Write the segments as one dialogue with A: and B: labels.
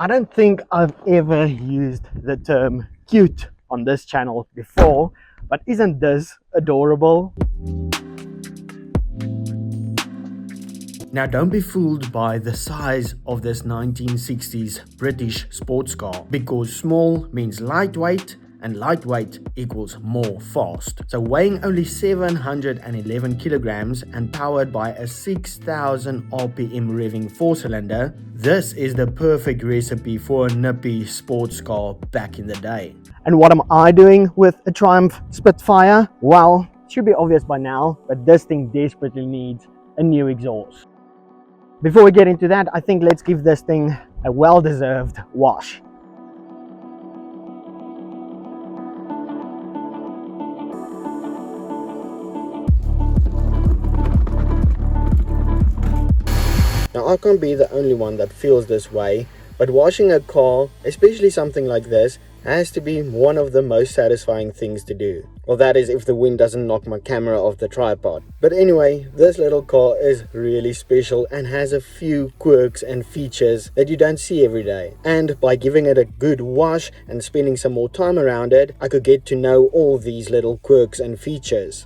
A: I don't think I've ever used the term cute on this channel before, but isn't this adorable? Now don't be fooled by the size of this 1960s British sports car, because small means lightweight and lightweight equals more fast. So weighing only 711 kilograms and powered by a 6000 RPM revving 4-cylinder, this is the perfect recipe for a nippy sports car back in the day. And what am I doing with a Triumph Spitfire? Well, it should be obvious by now, but this thing desperately needs a new exhaust. Before we get into that, I think let's give this thing a well-deserved wash. Now, I can't be the only one that feels this way, but washing a car, especially something like this, has to be one of the most satisfying things to do. Well, that is if the wind doesn't knock my camera off the tripod. But anyway, this little car is really special and has a few quirks and features that you don't see every day. And by giving it a good wash and spending some more time around it, I could get to know all these little quirks and features.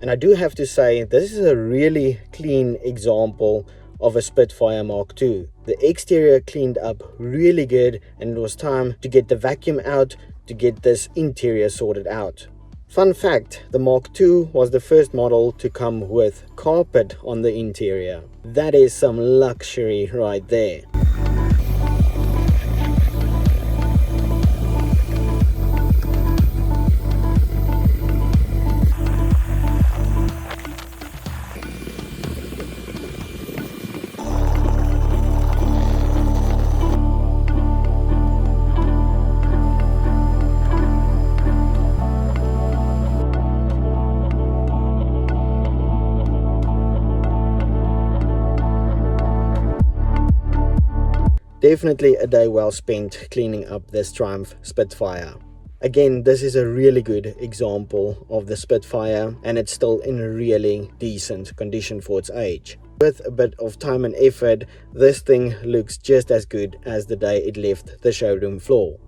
A: And I do have to say, this is a really clean example of a Spitfire Mark II. The exterior cleaned up really good, and it was time to get the vacuum out to get this interior sorted out. Fun fact, the Mark II was the first model to come with carpet on the interior. That is some luxury right there. Definitely a day well spent cleaning up this Triumph Spitfire. Again, this is a really good example of the Spitfire, and it's still in really decent condition for its age. With a bit of time and effort, this thing looks just as good as the day it left the showroom floor.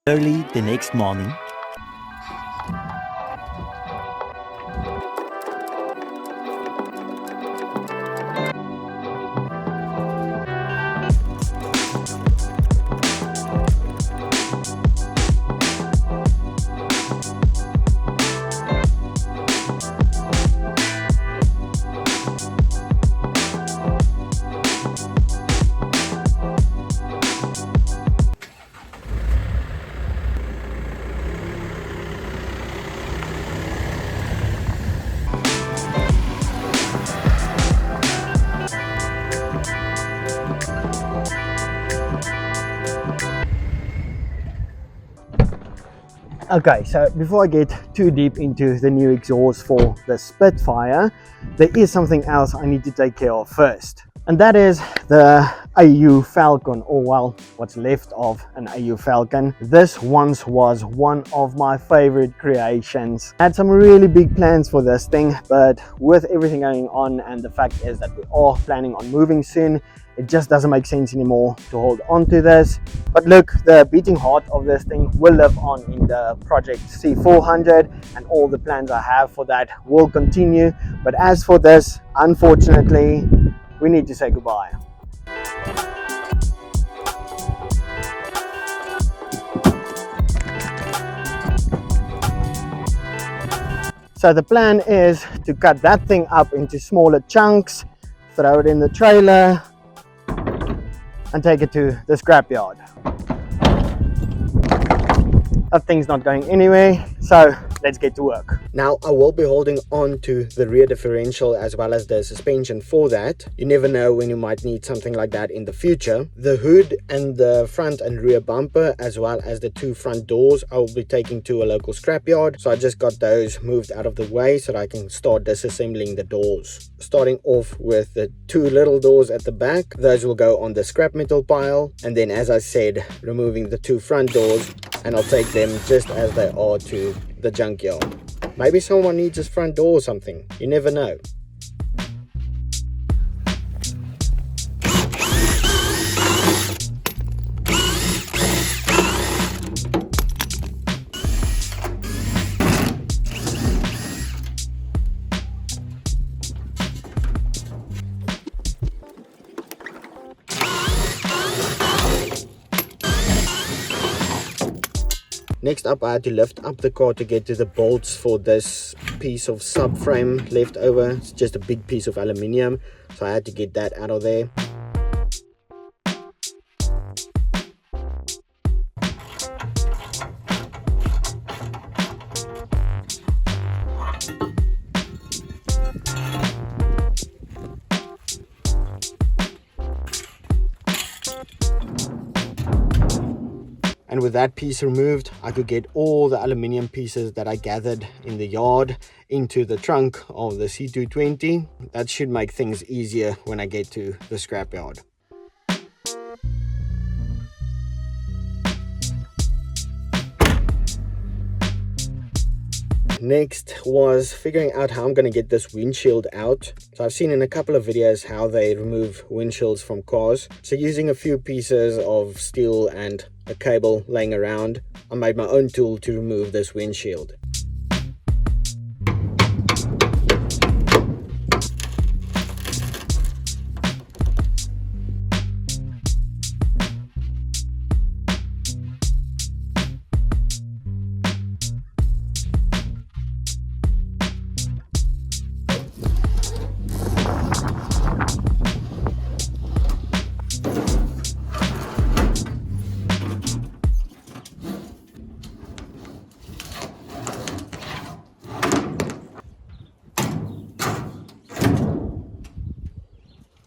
B: Early the next morning,
A: Okay, so before I get too deep into the new exhaust for the Spitfire, there is something else I need to take care of first. And that is the AU Falcon, or well, what's left of an AU Falcon. This once was one of my favorite creations. I had some really big plans for this thing, but with everything going on, and the fact is that we are planning on moving soon, it just doesn't make sense anymore to hold on to this. But look, the beating heart of this thing will live on in the Project C400, and all the plans I have for that will continue. But as for this, unfortunately, we need to say goodbye. So the plan is to cut that thing up into smaller chunks, throw it in the trailer and take it to the scrapyard. That thing's not going anywhere, so let's get to work. Now I will be holding on to the rear differential as well as the suspension for that. You never know when you might need something like that in the future. The hood and the front and rear bumper as well as the 2 front doors I will be taking to a local scrapyard. So I just got those moved out of the way so that I can start disassembling the doors. Starting off with the 2 little doors at the back. Those will go on the scrap metal pile, and then as I said, removing the 2 front doors, and I'll take them just as they are to the junkyard. Maybe someone needs his front door or something, you never know. Next up, I had to lift up the car to get to the bolts for this piece of subframe left over. It's just a big piece of aluminium, so I had to get that out of there. And with that piece removed, I could get all the aluminium pieces that I gathered in the yard into the trunk of the C220. That should make things easier when I get to the scrapyard. Next was figuring out how I'm going to get this windshield out. So I've seen in a couple of videos how they remove windshields from cars. So using a few pieces of steel and a cable laying around, I made my own tool to remove this windshield.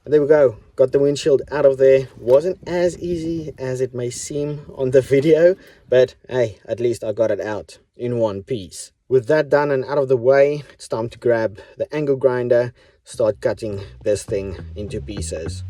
A: There we go, got the windshield out of there. Wasn't as easy as it may seem on the video, but hey, at least I got it out in one piece. With that done and out of the way, it's time to grab the angle grinder, start cutting this thing into pieces.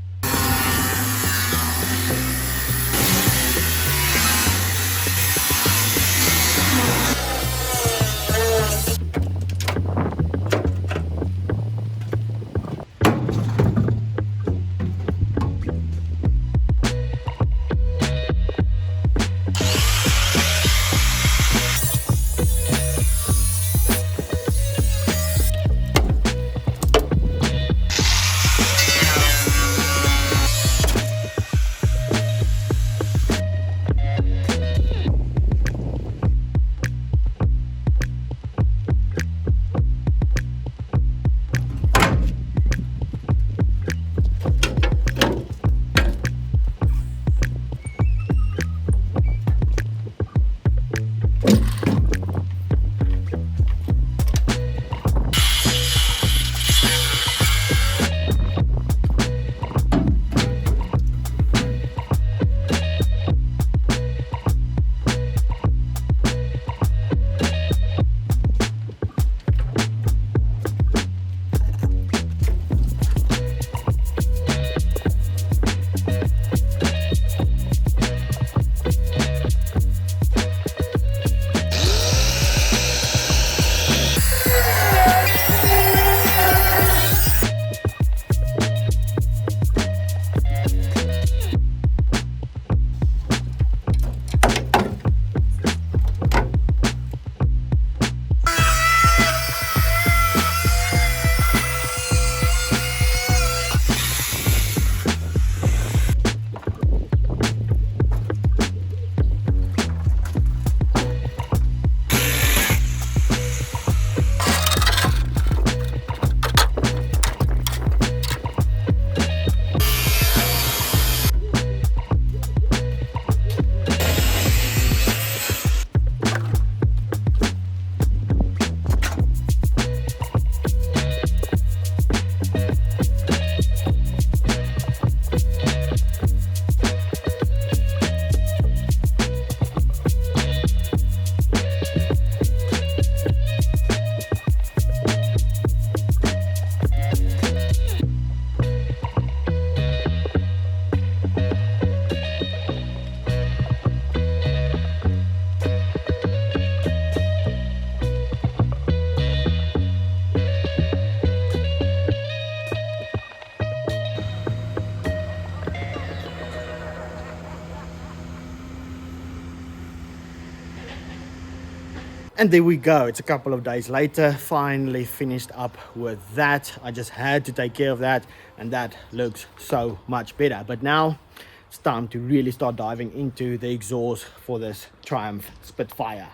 A: And there we go. It's a couple of days later, finally finished up with that. I just had to take care of that, and that looks so much better. But now it's time to really start diving into the exhaust for this Triumph Spitfire.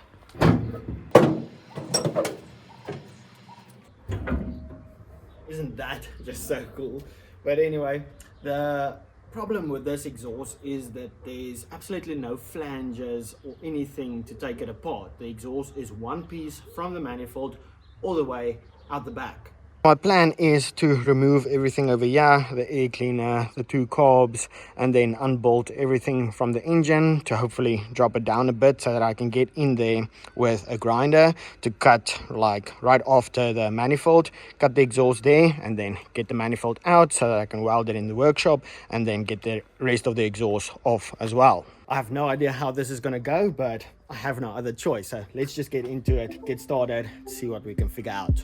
A: Isn't that just so cool? But anyway, the problem with this exhaust is that there's absolutely no flanges or anything to take it apart. The exhaust is one piece from the manifold all the way out the back. My plan is to remove everything over here, the air cleaner, the two carbs, and then unbolt everything from the engine to hopefully drop it down a bit so that I can get in there with a grinder to cut like right after the manifold, cut the exhaust there, and then get the manifold out so that I can weld it in the workshop and then get the rest of the exhaust off as well. I have no idea how this is going to go, but I have no other choice. So let's just get into it, get started, see what we can figure out.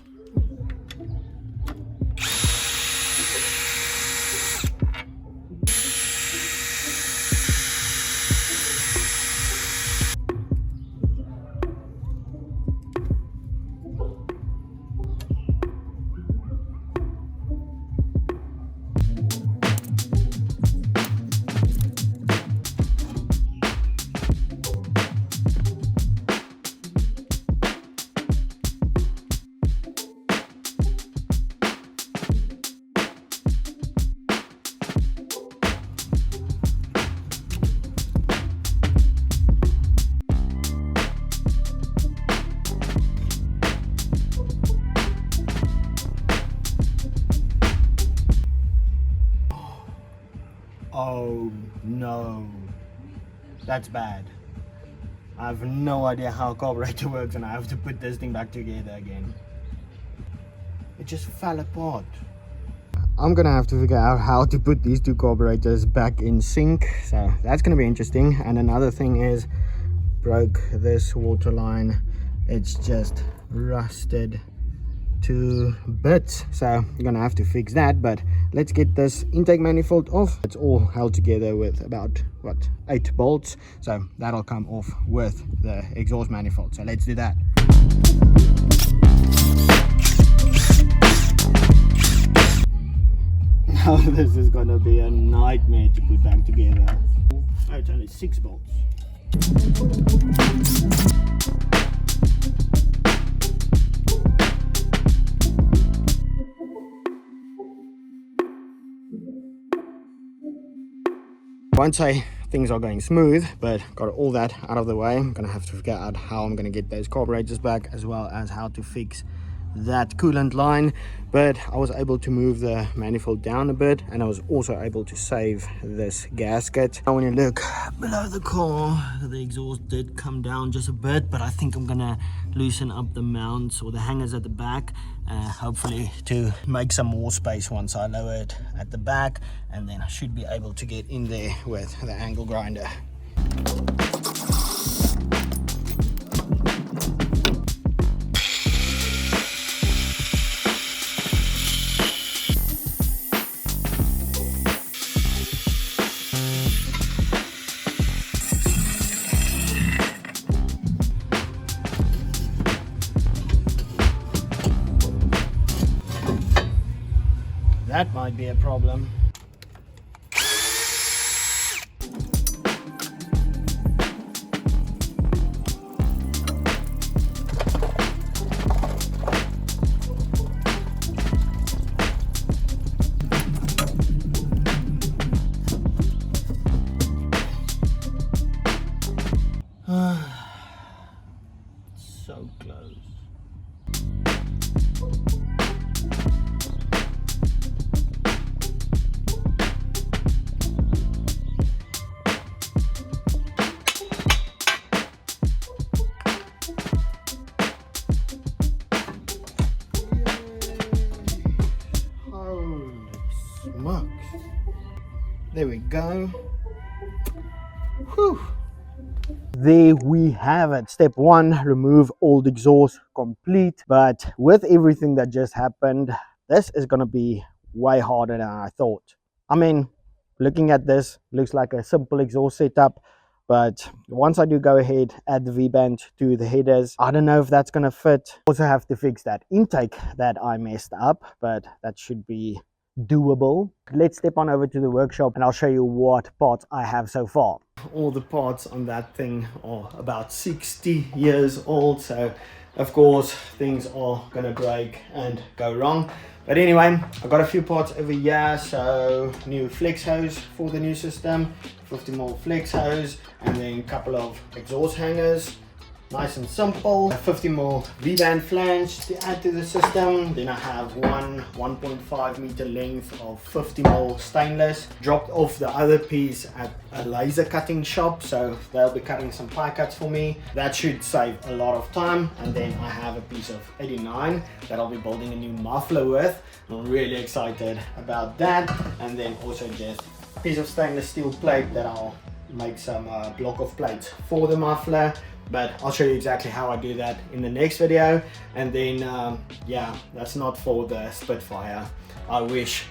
A: Oh no, that's bad. I have no idea how a carburetor works and I have to put this thing back together again. It just fell apart. I'm gonna have to figure out how to put these two carburetors back in sync, so that's gonna be interesting. And another thing is, broke this water line. It's just rusted to bits, so you're gonna have to fix that. But let's get this intake manifold off. It's all held together with about 8 bolts, so that'll come off with the exhaust manifold. So let's do that. Now this is gonna be a nightmare to put back together. Oh, it's only 6 bolts. Once things are going smooth, but got all that out of the way, I'm gonna have to figure out how I'm gonna get those carburetors back, as well as how to fix that coolant line. But I was able to move the manifold down a bit, and I was also able to save this gasket. Now when you look below the car, the exhaust did come down just a bit, but I think I'm gonna loosen up the mounts or the hangers at the back, hopefully to make some more space once I lower it at the back, and then I should be able to get in there with the angle grinder. That might be a problem. So close. There we go. Whew. There we have it. Step 1, remove old exhaust complete. But with everything that just happened, this is going to be way harder than I thought. I mean, looking at this, looks like a simple exhaust setup. But once I do go ahead, add the V-band to the headers, I don't know if that's going to fit. Also have to fix that intake that I messed up, but that should be doable. Let's step on over to the workshop and I'll show you what parts I have so far. All the parts on that thing are about 60 years old, so of course things are gonna break and go wrong. But anyway, I got a few parts over here. So new flex hose for the new system, 50mm flex hose, and then a couple of exhaust hangers. Nice and simple. A 50mm V-band flange to add to the system. Then I have one 1.5 meter length of 50mm stainless. Dropped off the other piece at a laser cutting shop, so they'll be cutting some pie cuts for me. That should save a lot of time. And then I have a piece of 89 that I'll be building a new muffler with. I'm really excited about that. And then also just a piece of stainless steel plate that I'll make some block of plates for the muffler. But I'll show you exactly how I do that in the next video. And then yeah, that's not for the Spitfire, I wish.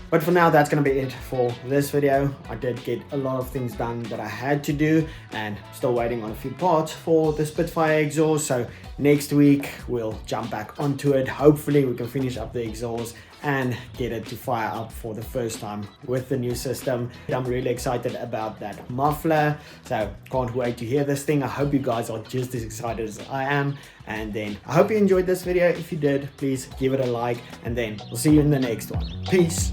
A: But for now, that's gonna be it for this video. I did get a lot of things done that I had to do, and still waiting on a few parts for the Spitfire exhaust. So next week we'll jump back onto it. Hopefully we can finish up the exhaust and get it to fire up for the first time with the new system. I'm really excited about that muffler, so can't wait to hear this thing. I hope you guys are just as excited as I am. And then I hope you enjoyed this video. If you did, please give it a like, and then we'll see you in the next one. Peace.